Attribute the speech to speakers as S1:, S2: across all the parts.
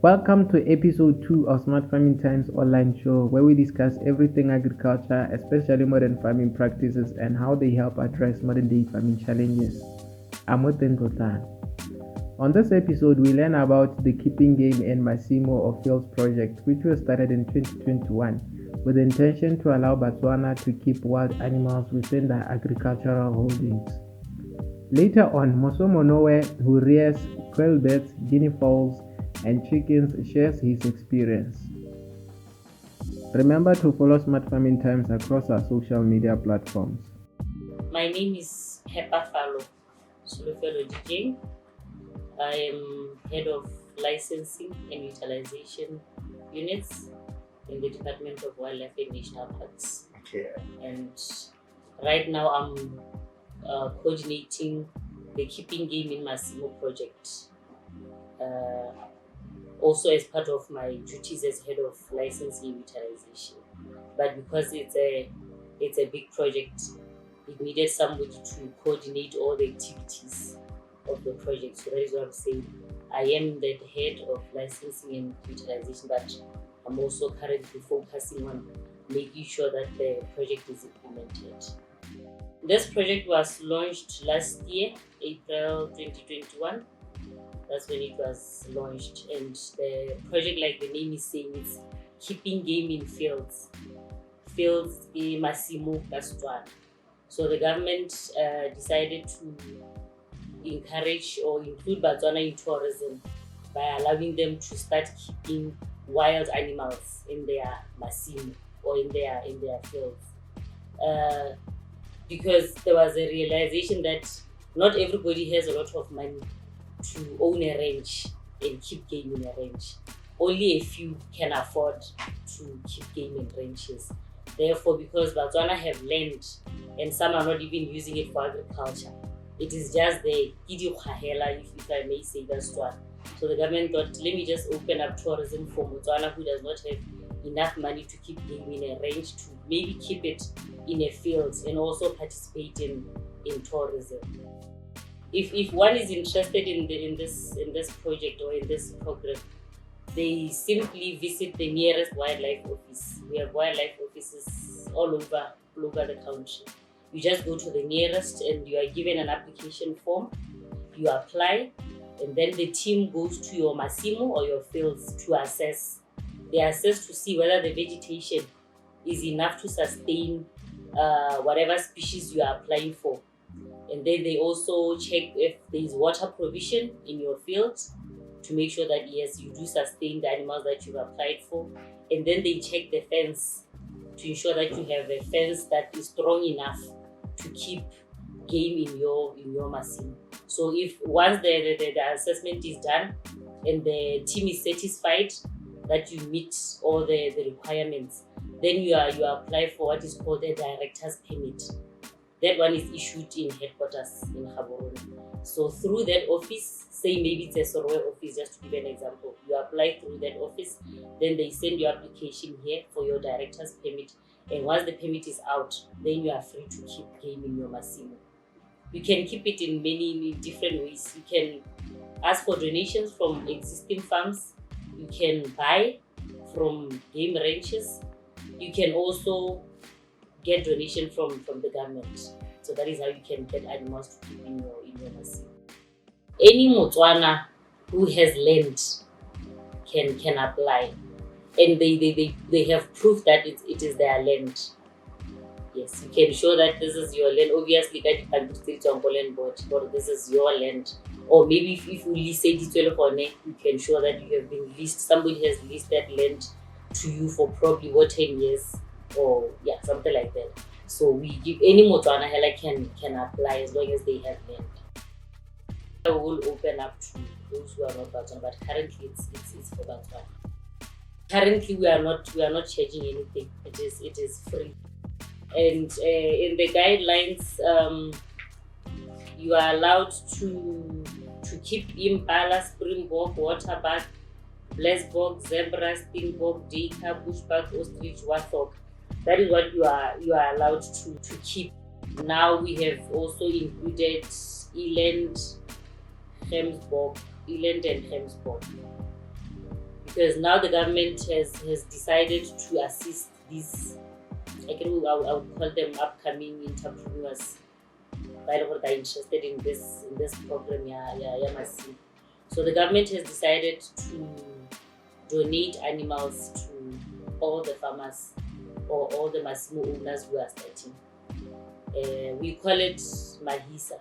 S1: Welcome to episode 2 of Smart Farming Times online show, where we discuss everything agriculture, especially modern farming practices and how they help address modern day farming challenges. I'm Oteng Ntlotlang. On this episode, we learn about the Keeping Game in Masimo or Fields project, which was started in 2021 with the intention to allow Botswana to keep wild animals within their agricultural holdings. Later on, Moso Monowe, who rears quail birds, Guinea fowls, and chickens, shares his experience. Remember to follow Smart Farming Times across our social media platforms.
S2: My name is Thabo Swanka. I am head of licensing and utilization units in the Department of Wildlife and National Parks.
S3: Okay.
S2: And right now I'm coordinating the Keeping Game in Masimo project. Also as part of my duties as head of licensing and utilization. But because it's a big project, it needed somebody to coordinate all the activities of the project. So that is what I'm saying. I am the head of licensing and utilization, but I'm also currently focusing on making sure that the project is implemented. This project was launched last year, April 2021. That's when it was launched. And the project, like the name is saying, is keeping game in fields. Fields in Masimo, Botswana. So the government decided to encourage or include Botswana in tourism by allowing them to start keeping wild animals in their Masimo or in their fields. Because there was a realization that not everybody has a lot of money to own a ranch and keep game in a ranch. Only a few can afford to keep game in ranches. Therefore, because Botswana have land and some are not even using it for agriculture, it is just the if I may say that's one. So the government thought, let me just open up tourism for Botswana who does not have enough money to keep game in a range, to maybe keep it in a field and also participate in tourism. If one is interested in this project or in this program, they simply visit the nearest wildlife office. We have wildlife offices all over the country. You just go to the nearest and you are given an application form. You apply, and then the team goes to your Masimo or your fields to assess. They assess to see whether the vegetation is enough to sustain whatever species you are applying for. And then they also check if there is water provision in your field to make sure that yes, you do sustain the animals that you've applied for. And then they check the fence to ensure that you have a fence that is strong enough to keep game in your Masimo. So if once the assessment is done and the team is satisfied that you meet all the requirements, then you apply for what is called a director's permit. That one is issued in headquarters in Gaborone. So through that office, say maybe it's a Monowe office, just to give an example, you apply through that office, then they send your application here for your director's permit. And once the permit is out, then you are free to keep game in your Masimo. You can keep it in many different ways. You can ask for donations from existing farms. You can buy from game ranches. You can also get donation from the government. So that is how you can get animals to keep in your Masimo. Any Motswana who has land can apply, and they have proof that it is their land. Yes, you can show that this is your land. Obviously, that you can still on land board, or this is your land. Or maybe if you lease it, you can show that you have been leased. Somebody has leased that land to you for probably 10 years, or something like that. So we give any Motswana can apply as long as they have land. I will open up to those who are not Botswana, but currently it's for Botswana. Currently we are not charging anything. It is free. And in the guidelines, you are allowed to keep impala, springbok, waterbuck, blessbok, zebra, stingbok, duiker, bushbuck, ostrich, warthog. That is what you are allowed to keep. Now we have also included eland, gemsbok, eland and Gemsbok. Because now the government has decided to assist these, I would call them upcoming entrepreneurs that are interested in this program. So the government has decided to donate animals to all the farmers or all the Masimo owners who are starting. We call it Mahisa.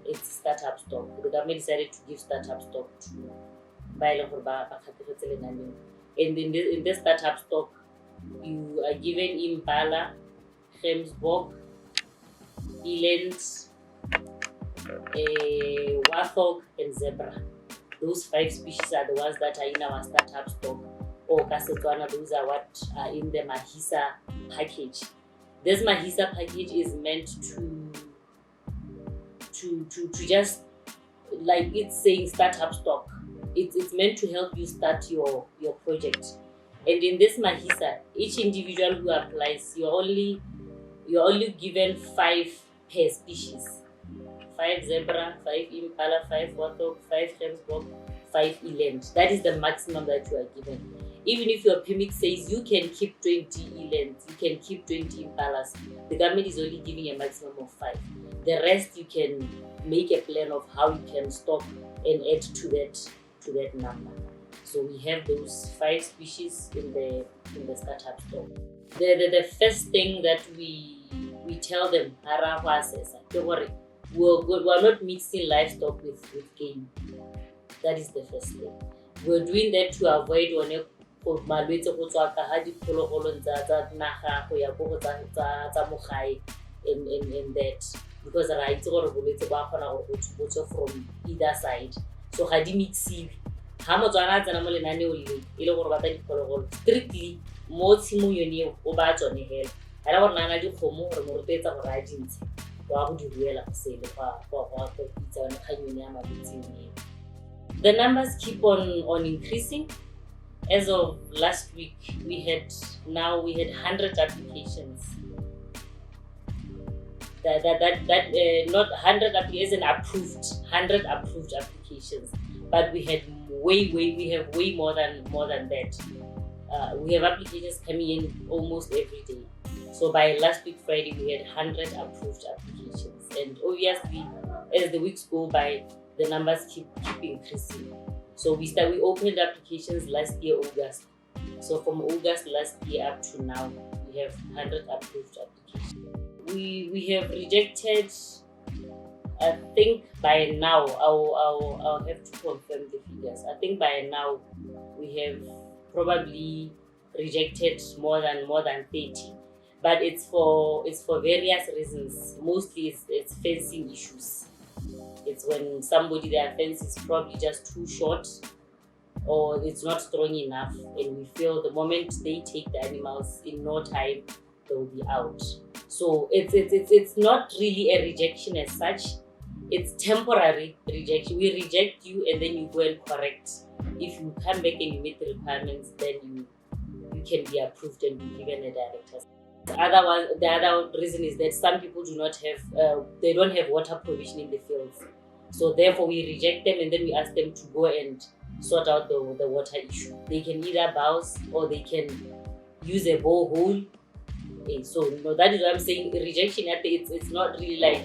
S2: It's startup stock. The government decided to give startup stock to and in this startup stock, you are given Impala, Gemsbok, eland, warthog, and zebra. Those 5 species are the ones that are in our startup stock. Or Kasetswana, those are what are in the Mahisa package. This Mahisa package is meant to just, like it's saying, startup stock. It's meant to help you start your project. And in this Mahisa, each individual who applies, you're only given 5 per species. 5 zebra, 5 impala, 5 warthog, 5 Gemsbok, 5 eland. That is the maximum that you are given. Even if your permit says you can keep 20 elands, you can keep 20 impalas, the government is only giving a maximum of 5. The rest you can make a plan of how you can stop and add to that number. So we have those 5 species in the startup stock. The first thing that we tell them, we're not mixing livestock with game. That is the first thing. We're doing that to avoid malwetse go tswa ka ha diphologolo tsa naga go ya go tsa mogae in that, because ra itse gore bolwetse ba kgona go tswa from either side. So ga di mixiwe. Ha motswana a tsena mo lenaneo le ile gore ba tla diphologolo strictly mo tshimong yone o ba tsone hela. Ha ra gore nana di khomo gore mo rutetsa gore a dintse wa go di ruela go sele go tsana kganyone ya mabotsi yone. The numbers keep on increasing. As of last week, we had 100 applications. Not 100 applications approved, 100 approved applications, but we have way more than that. We have applications coming in almost every day. So by last week Friday, we had 100 approved applications, and obviously, as the weeks go by, the numbers keep increasing. So we opened applications last year, August. So from August last year up to now, we have 100 approved applications. We have rejected, I think by now, I'll have to confirm the figures. I think by now, we have probably rejected more than 30. But it's for various reasons. Mostly it's fencing issues. It's when their fence is probably just too short or it's not strong enough, and we feel the moment they take the animals, in no time they'll be out. So it's not really a rejection as such. It's temporary rejection. We reject you and then you go and correct. If you come back and you meet the requirements, then you can be approved and be given a director's. The other reason is that some people they don't have water provision in the fields. So therefore we reject them and then we ask them to go and sort out the water issue. They can either browse or they can use a borehole. So that is what I'm saying. Rejection, it's not really like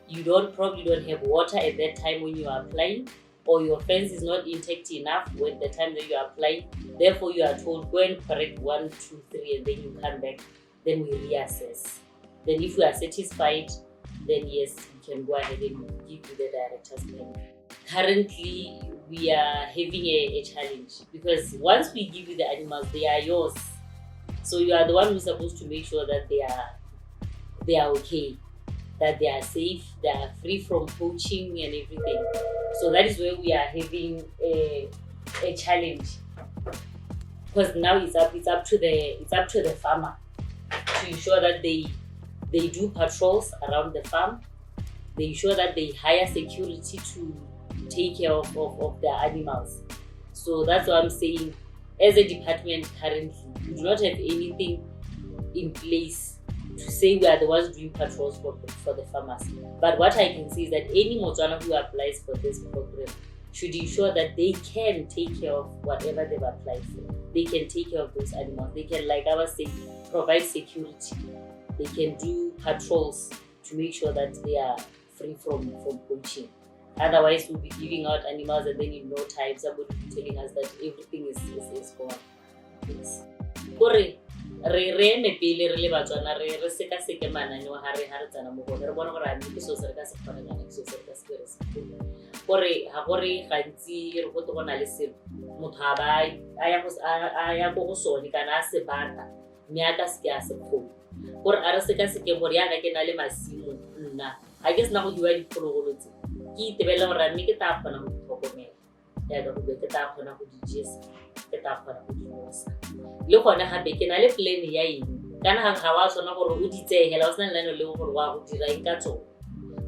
S2: you probably don't have water at that time when you are applying, or your fence is not intact enough when the time that you are applying. Therefore, you are told, go and correct 1, 2, 3, and then you come back. Then we reassess. Then if you are satisfied, then yes, we can go ahead and give you the director's plan. Currently, we are having a challenge because once we give you the animals, they are yours. So you are the one who's supposed to make sure that they are okay, that they are safe, they are free from poaching and everything. So that is where we are having a challenge, because now it's up to the farmer to ensure that they do patrols around the farm. They ensure that they hire security to take care of their animals. So that's what I'm saying. As a department currently, we do not have anything in place to say we are the ones doing patrols for the farmers. But what I can say is that any Motswana who applies for this program should ensure that they can take care of whatever they've applied for. They can take care of those animals. They can, like I was saying, provide security. They can do patrols to make sure that they are free from poaching. Otherwise, we'll be giving out animals and then in no time somebody will be telling us that everything is gone. Yes. Re eme pele re le Batswana re seka seke mananeo ha re tsana mo gone re bona gore a mme ke so se re ka se kgona ke so se re ka se re se gore ha gore gantsi re go tlo gona le selo motho a ya go sone kana a se bata mme a ka se a se kgone gore a re seka seke gore ya ka ke na le masimo nna a ke sena go diwa diphologolo tse ke itebela gore mme ke tla kgona go tlhokomela ya ka go be ke tla kgona go di jesa ke tla kgona go di nosa le gone gape ke na le plan ya eng kana ga wa sona gore o di tsehela o sena le gore wa go dira eng ka tsone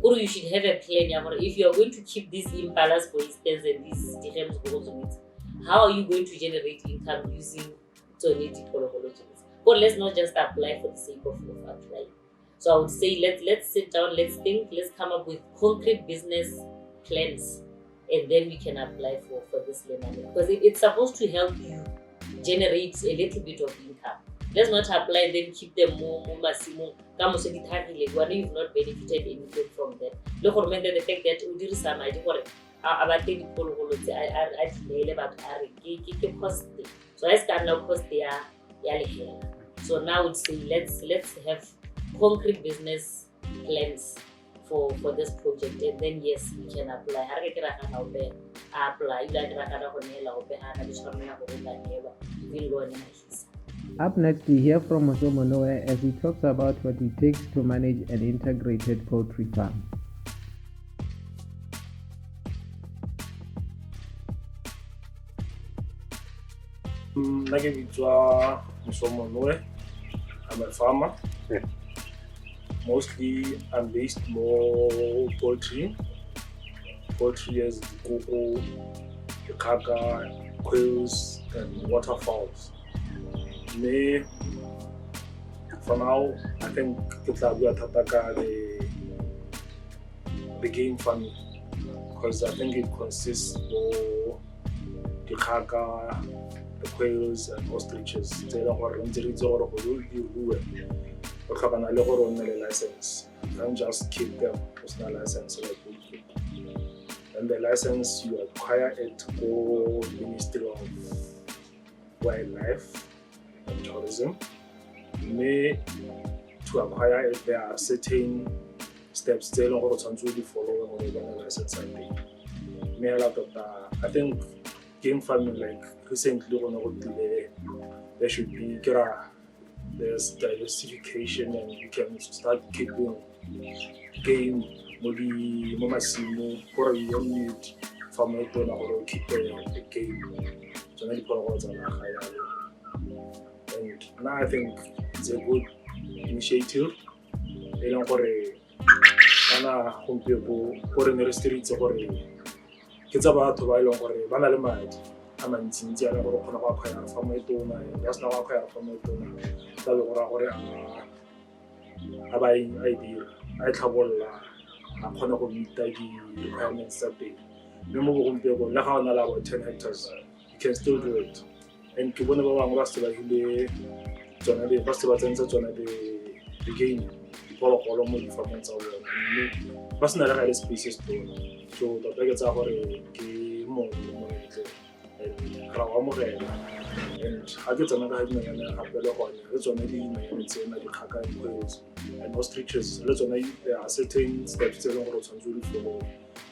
S2: gore you should have a plan ya gore if you are going to keep these impalas for instance and these dirhams go to it, how are you going to generate income using tsone diphologolo tse? Or let's not just apply for the sake of applying. So I would say let's sit down, let's think, let's come up with concrete business plans, and then we can apply for this money because it's supposed to help you generate a little bit of income. Let's not apply and then keep them more masimo. You've not benefited anything from that. Look for the fact that we do some idea for about the people I cost. So I start now cost there. So now I would say let's have concrete business plans for this project, and then yes, we can apply.
S1: Up next, we hear from Moso Monowe as he talks about what it takes to manage an integrated poultry farm.
S3: Moso Monowe. I'm a farmer. Mostly I'm based more poultry. Poultry as the cocoa, the kaka, quails, and waterfowls. For now, I think the game farming because I think it consists of the kaka, the quails, and ostriches. License. You can't just keep them with no license like we keep. And the license you acquire it go Ministry of Wildlife and Tourism. To acquire it, there are certain steps they don't follow when you license. I think game farming like recently there should be there's diversification and you can start keeping game maybe masimo or you don't need farm or keep the game. So many products are higher. And now I think it's a good initiative. They don't worry. Ana home people in the streets or kids about to buy long or banal mind. I'm in India or Panama from my donor, that's not acquire from my donor. I buy idea. I travel a meet the requirements that day. Remove people, like how allow 10 hectares. You can still do it. And people never want to like the festival and such on the game. People are all more from it. Personally, I species too. So the biggest are more. And I get another let's only and ostriches. Let's only there are certain steps to follow.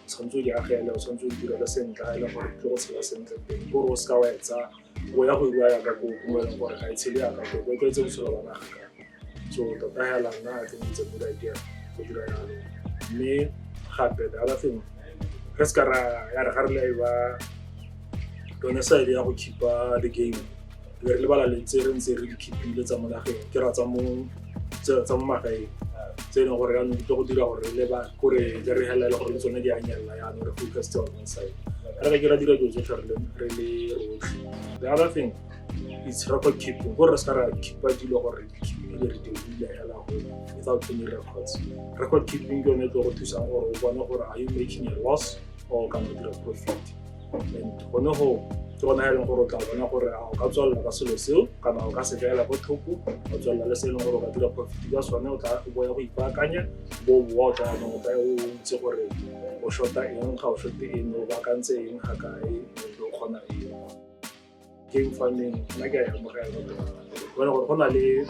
S3: Some to the Ahel, some to the center, or close to the center. Go scouts are where we are going for I tell you, we go to Solana. So the Ahel, I think it's a good idea for the me happy. The other thing, Pescara, Harleva. Don't say they are keep the game. The level let's say really keep the Zamanahe, Keratamon, Zamakai, Zeno Horan, Dodira or Leva, Kore, the real Horizon, or the focus on one side. The other thing is record keeping. Go keep without any records. Record keeping you need to or are you making a loss or can you do a profit? And go na go tla bona gore a ka tswalla ka selo seo kana o ka se kaela go thoko o tswalla le selo gore ka dira profit ka sone o tla go ya go ipakanya bo wa tla no ka o ntse gore o shota eng ga o shote eng o ba kantse eng ga kae o kgona eng game farming nna ke ya mo ga bona gore go na le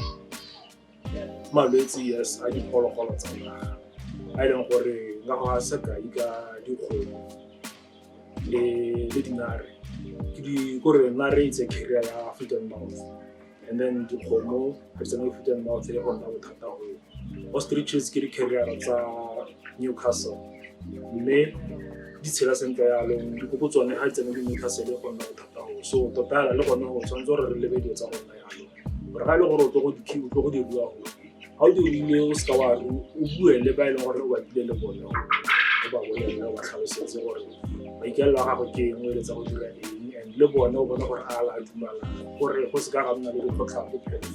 S3: malwetse yes a diphologolo tsa naga a ileng gore nga go a sekai ka dikgomo le dinare gore nare it's a carrier ya foot and mouth, and then the homo personal foot and mouth le gona bothata go ostriches ke carrier tsa Newcastle mme di tshela sentle ya lo di go tsone ha tsene di Newcastle le gona bothata go so totala le gona go tshwanetse re le bedio tsa gona ya lo gore ga le gore o tlo go di go di bua go ha o di rile o ska wa o bue le ba ile gore o ba dile le bona o ba bolela ba tlhalosetse gore ba ikela ga go ke engwe le tsa go dira le bona o bona gore a la dumala gore go se ka ga nna le dikgotlhang go phela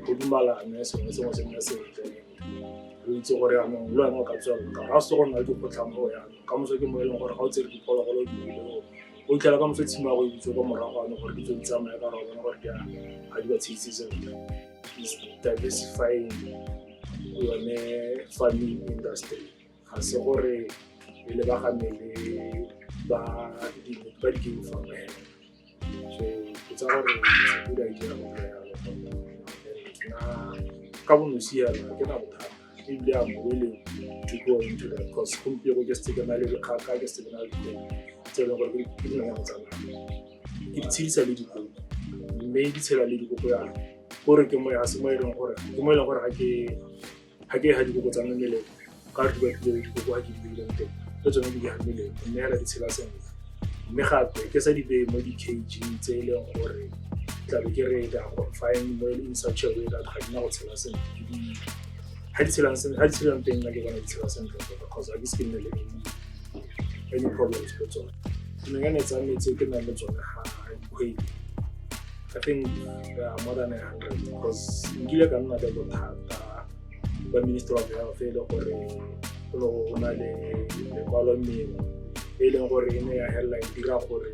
S3: go dumalane sengwe se nna se re itse gore a mongwe le wena o ka tswalla ka ga se go nna le dikgotlhang go yana ka moso ke mo e leng gore ga o tsere diphologolo di ile o tlela ka moso tshima go itse go morago ano gore di tlo tsamaya ka rona gore di a di ba tshitse sentle is diversifying yone farming industry ga se gore e lebagane le ba di game farming. So it's a good idea if they are willing to go into that because people just take a little car, just take another thing. It's a little bit. Maybe it's a little bit. Or can we ask my own or you might have had to go to a million. Card to go to the that's only be a million. And there it's a lesson. Megape ke sa di be mo di cage tse ile gore tla be ke re da go find well in such a way that ga dina go tshela sentle ha di tshela teng la ke bona di tshela sentle because I guess ke nne le any problems with it. Nna ne tsa metse ke nna le tsone ha Quail. I think there are more than 100 because ngile ka nna le bothata ba Minister of Health le gore go na le kwalo mmele e leng gore e ne ya hela e dira gore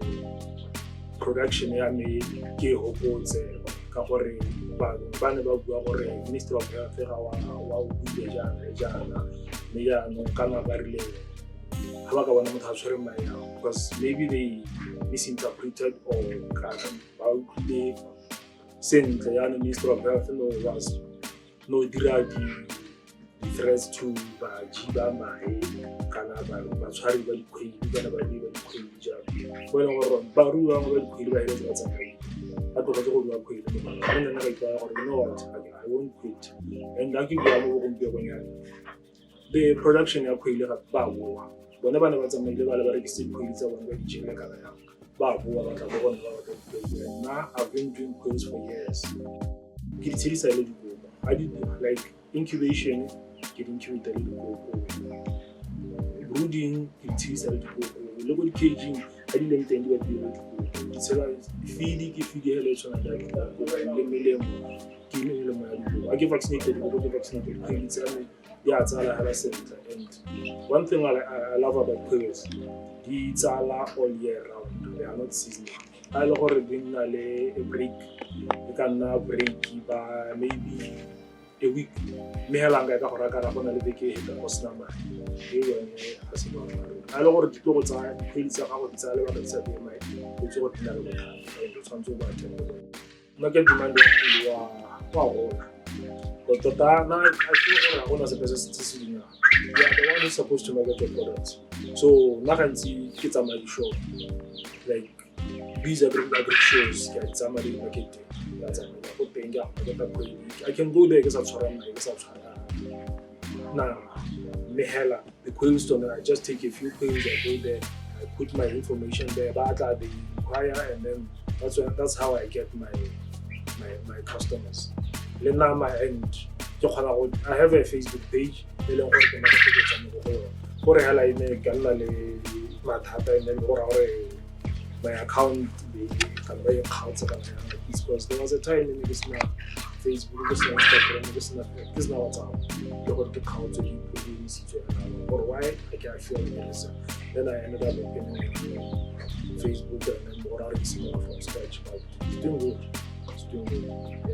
S3: production ya me ke hopotse ka gore ba ne ba bua gore Minister of Health ga wa bule jana me ya no kana ba rile ha ba ka bona motho a tshwere maya because maybe they misinterpreted or ba bule sentle ya Minister of Health no dira di threats to ba jiba mai kana ba tshwari ba Quail kana ba di Quail ja bona gore ba ruwa ba Quail ba ile tsa tsaya a to go go Quail ba nna na ka gore you know what I won't quit and I give you go go go the production ya Quail ga ba boa bona bana ba tsamaile ba le ba rekisa Quail tsa bona ba di jela kana ya ba boa ba tla go bona ba ka na I've been doing Quails for years ke di tshedisa ile di boa I did like incubation incubate a little brooding, it's a little look at caging. I didn't intend to be able to it's a feeding if you get election and I get vaccinated, I don't get vaccinated. It's all I have said. And one thing I love about quails, it's all year round. They are not seasonal. I love bring a break. You can break by maybe a week. Mehalanga ka gora ka bona le beke heta go sna mai e yone a se ba a le gore ditlo go tsaya diphelisa ga go tsaya le ba tsa be mai go tso go tla le bona e go tshwantsho ba tshwantsho nna ke demand wa gola go tota na a se go gona se pese se se dina ya the one is supposed to make the products so na gantsi ke tsa di show like these are agri shows ke tsa di market I can go there because nah, mehela the Quail store. I just take a few quails, I go there, I put my information there, but they inquire, and then that's how I get my customers. Then now my end, I have a Facebook page. mathata, and then my account can buy accounts because there was a time in this now Facebook, this now Instagram, this now WhatsApp. You got the account and you put in situation. Or why I can't feel it. Then I ended up opening Facebook and then more from scratch. But it's doing good. It's doing good.